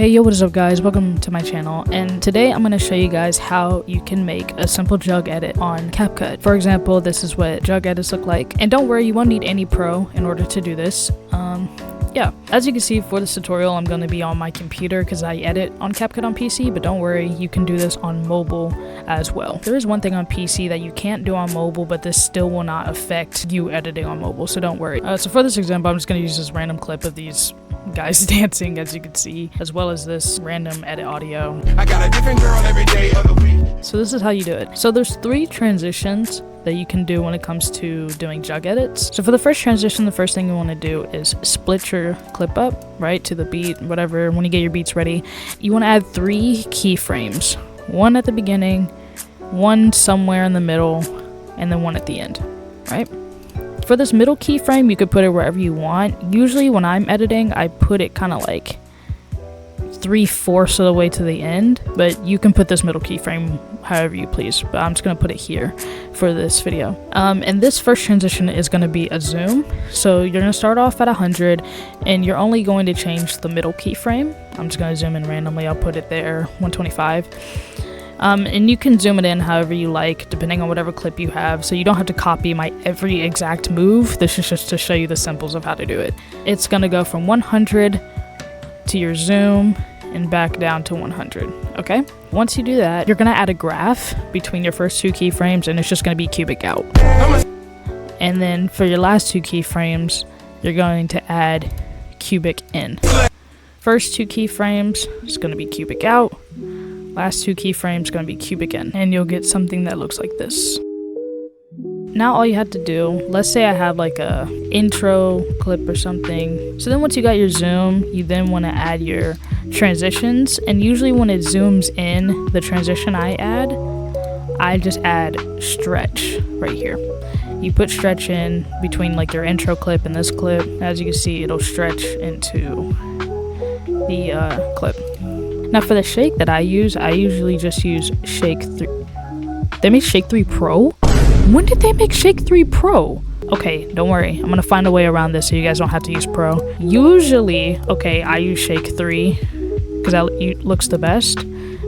Hey yo, what is up guys, welcome to my channel, and today I'm going to show you guys how you can make a simple Jugg edit on Capcut. For example, this is what Jugg edits look like, and don't worry, you won't need any pro in order to do this. Yeah, as you can see for this tutorial I'm going to be on my computer because I edit on Capcut on PC, but don't worry, you can do this on mobile as well. There is one thing on PC that you can't do on mobile, but this still will not affect you editing on mobile, so don't worry. So for this example, I'm just going to use this random clip of these guys dancing, as you can see, as well as this random edit audio. I got a different girl every day of the week. So this is how you do it. So there's 3 transitions that you can do when it comes to doing Jugg edits. So for the first transition, the first thing you want to do is split your clip up, right, to the beat, whatever. When you get your beats ready, you want to add 3 keyframes. 1 at the beginning, 1 somewhere in the middle, and then 1 at the end, right? For this middle keyframe, you could put it wherever you want. Usually when I'm editing, I put it kind of like 3/4 of the way to the end, but you can put this middle keyframe however you please, but I'm just going to put it here for this video. And this first transition is going to be a zoom. So you're going to start off at 100 and you're only going to change the middle keyframe. I'm just going to zoom in randomly. I'll put it there, 125. And you can zoom it in however you like, depending on whatever clip you have, so you don't have to copy my every exact move. This is just to show you the simples of how to do it. It's going to go from 100 to your zoom and back down to 100, okay? Once you do that, you're going to add a graph between your first 2 keyframes, and it's just going to be cubic out. And then for your last 2 keyframes, you're going to add cubic in. First 2 keyframes is going to be cubic out. Last 2 keyframes going to be cubic in, and you'll get something that looks like this. Now all you have to do, let's say I have like a intro clip or something. So then once you got your zoom, you then want to add your transitions, and usually when it zooms in, the transition I just add stretch right here. You put stretch in between like your intro clip and this clip. As you can see, it'll stretch into the clip. Now for the shake that I usually just use Shake 3. They make Shake 3 Pro? When did they make Shake 3 Pro? Okay, don't worry. I'm gonna find a way around this so you guys don't have to use Pro. Usually, okay, I use Shake 3 because it looks the best.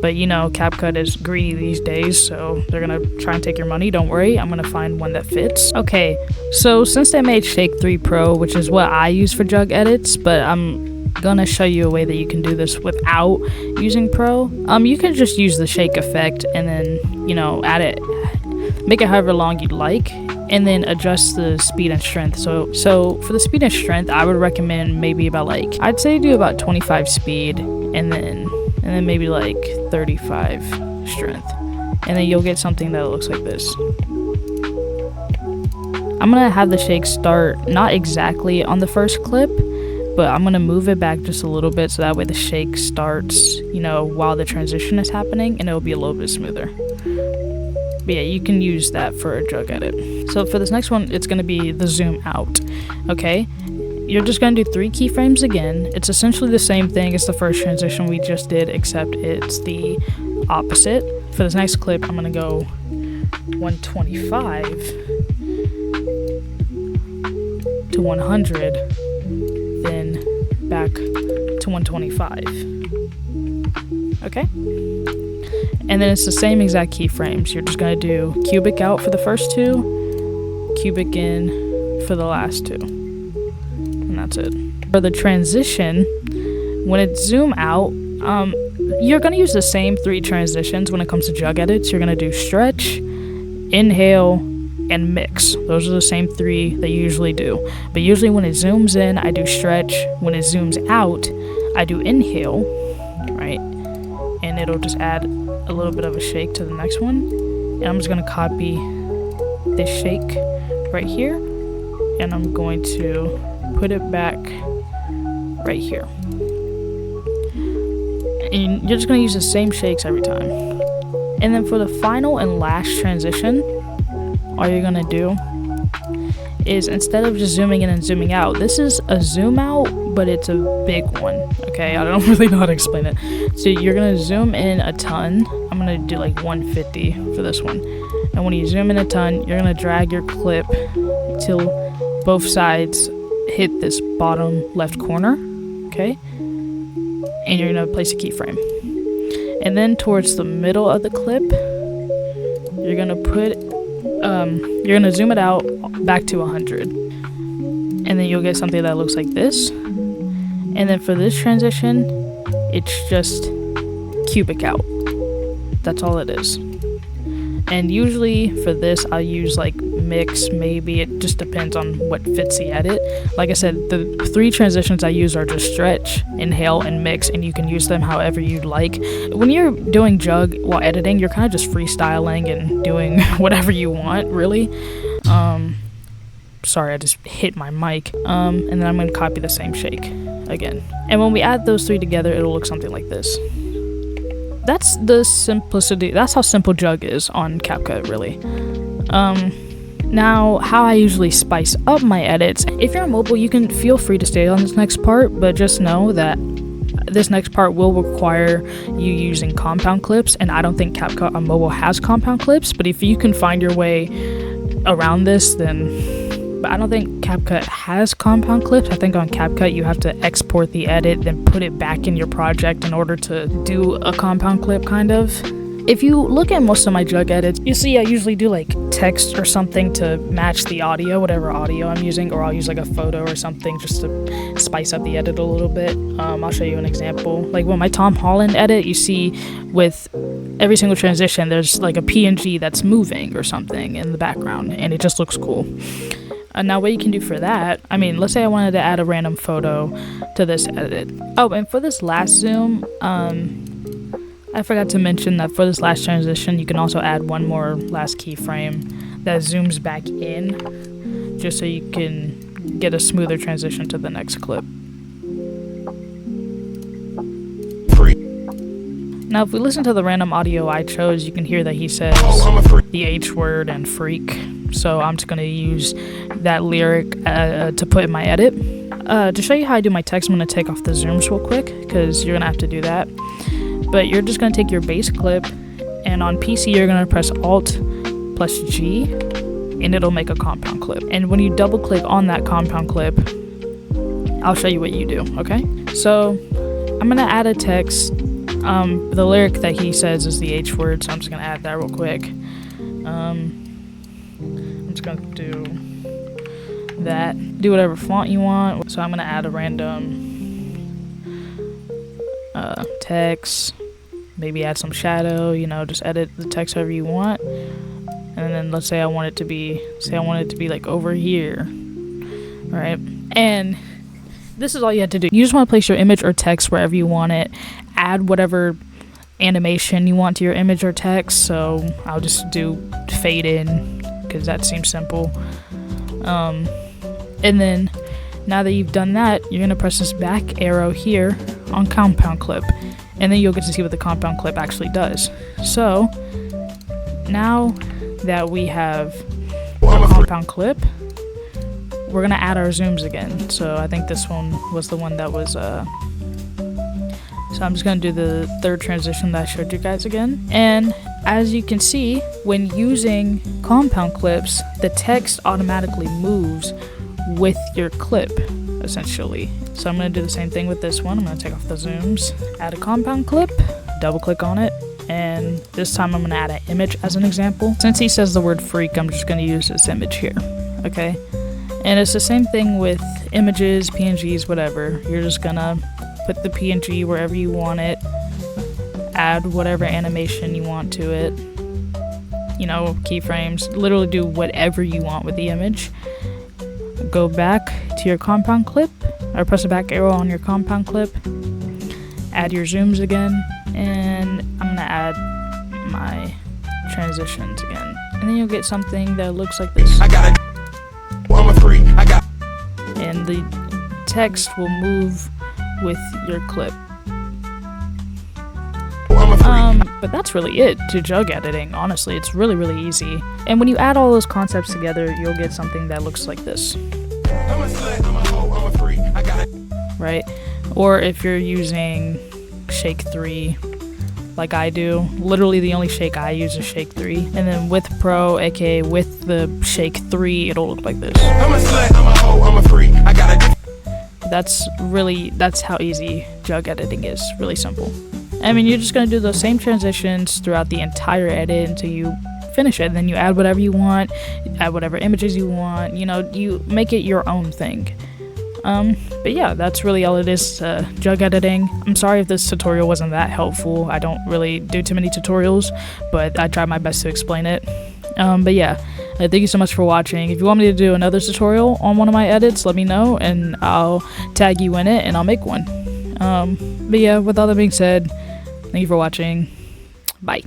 But you know, Capcut is greedy these days, so they're gonna try and take your money. Don't worry, I'm gonna find one that fits. Okay, so since they made Shake 3 Pro, which is what I use for Jugg edits, but I'm gonna show you a way that you can do this without using Pro. You can just use the shake effect and then, you know, add it, make it however long you'd like, and then adjust the speed and strength. So for the speed and strength, I would recommend maybe about like, I'd say do about 25 speed and then maybe like 35 strength, and then you'll get something that looks like this. I'm gonna have the shake start not exactly on the first clip, but I'm gonna move it back just a little bit so that way the shake starts, you know, while the transition is happening, and it'll be a little bit smoother. But yeah, you can use that for a Jugg edit. So for this next one, it's gonna be the zoom out, okay? You're just gonna do 3 keyframes again. It's essentially the same thing as the first transition we just did, except it's the opposite. For this next clip, I'm gonna go 125 to 100, then back to 125, okay? And then it's the same exact keyframes. You're just gonna do cubic out for the first 2, cubic in for the last 2, and that's it. For the transition, when it zoom out, you're gonna use the same 3 transitions when it comes to Jugg edits. You're gonna do stretch, inhale, and mix. Those are the same 3 that you usually do. But usually when it zooms in, I do stretch. When it zooms out, I do inhale, right? And it'll just add a little bit of a shake to the next one. And I'm just gonna copy this shake right here, and I'm going to put it back right here. And you're just gonna use the same shakes every time. And then for the final and last transition, all you're gonna do is, instead of just zooming in and zooming out, this is a zoom out, but it's a big one, okay? I don't really know how to explain it. So you're gonna zoom in a ton. I'm gonna do like 150 for this one. And when you zoom in a ton, you're gonna drag your clip till both sides hit this bottom left corner, okay? and you're gonna place a keyframe. And then towards the middle of the clip, you're gonna zoom it out back to 100. And then you'll get something that looks like this. And then for this transition, it's just cubic out. That's all it is. And usually for this, I'll use like mix, maybe. It just depends on what fits the edit. Like I said, the 3 transitions I use are just stretch, inhale, and mix, and you can use them however you'd like. When you're doing Jugg while editing, you're kind of just freestyling and doing whatever you want, really. Sorry, I just hit my mic. And then I'm going to copy the same shake again. And when we add those 3 together, it'll look something like this. That's the simplicity. That's how simple Jugg is on Capcut, really. Now, how I usually spice up my edits. If you're mobile, you can feel free to stay on this next part, but just know that this next part will require you using compound clips, and I don't think Capcut on mobile has compound clips, but if you can find your way around this, then... But I don't think Capcut has compound clips. I think on Capcut you have to export the edit, then put it back in your project in order to do a compound clip, kind of. If you look at most of my Jugg edits, you see I usually do like text or something to match the audio, whatever audio I'm using, or I'll use like a photo or something just to spice up the edit a little bit. I'll show you an example. Like with my Tom Holland edit, you see with every single transition there's like a PNG that's moving or something in the background, and it just looks cool. Now what you can do for that, I mean, let's say I wanted to add a random photo to this edit. Oh, and for this last zoom, I forgot to mention that for this last transition, you can also add one more last keyframe that zooms back in, just so you can get a smoother transition to the next clip. Now, if we listen to the random audio I chose, you can hear that he says the H word and freak. So I'm just going to use that lyric to put in my edit. To show you how I do my text, I'm going to take off the zooms real quick, because you're going to have to do that. But you're just going to take your base clip, and on PC you're going to press Alt plus G, and it'll make a compound clip. And when you double click on that compound clip, I'll show you what you do, okay? So I'm going to add a text. The lyric that he says is the H word, so I'm just going to add that real quick. I'm just going to do that. Do whatever font you want. So I'm going to add a random text. Maybe add some shadow, you know, just edit the text however you want. And then let's say I want it to be, like over here. Right? And this is all you have to do. You just want to place your image or text wherever you want it. Add whatever animation you want to your image or text. So I'll just do fade in, because that seems simple. And then now that you've done that, you're going to press this back arrow here on compound clip, and then you'll get to see what the compound clip actually does. So now that we have a compound clip, we're going to add our zooms again. So I think this one was the one that was so I'm just going to do the third transition that I showed you guys again. And as you can see, when using compound clips, the text automatically moves with your clip, essentially. So I'm going to do the same thing with this one. I'm going to take off the zooms, add a compound clip, double click on it, and this time I'm going to add an image as an example. Since he says the word freak, I'm just going to use this image here, okay? And it's the same thing with images, PNGs, whatever. You're just going to put the PNG wherever you want it, add whatever animation you want to it, you know, keyframes, literally do whatever you want with the image. Go back to your compound clip, or press the back arrow on your compound clip, add your zooms again, and I'm gonna add my transitions again. And then you'll get something that looks like this. I got it. Well, I'm a freak. I got it. And the text will move with your clip. But that's really it to Jugg editing. Honestly, it's really, really easy. And when you add all those concepts together, you'll get something that looks like this. I'm a slut, I'm a hoe, I'm a freak. I got it. Right? Or if you're using Shake 3, like I do, literally the only shake I use is Shake 3. And then with Pro, aka with the Shake 3, it'll look like this. I'm a slut, I'm a hoe, I'm a freak. I got it. That's how easy Jugg editing is. Really simple. I mean, you're just gonna do those same transitions throughout the entire edit until you finish it. And then you add whatever you want, add whatever images you want, you know, you make it your own thing. But yeah, that's really all it is to Jugg editing. I'm sorry if this tutorial wasn't that helpful. I don't really do too many tutorials, but I try my best to explain it. But yeah, thank you so much for watching. If you want me to do another tutorial on one of my edits, let me know and I'll tag you in it and I'll make one. But yeah, with all that being said, thank you for watching. Bye.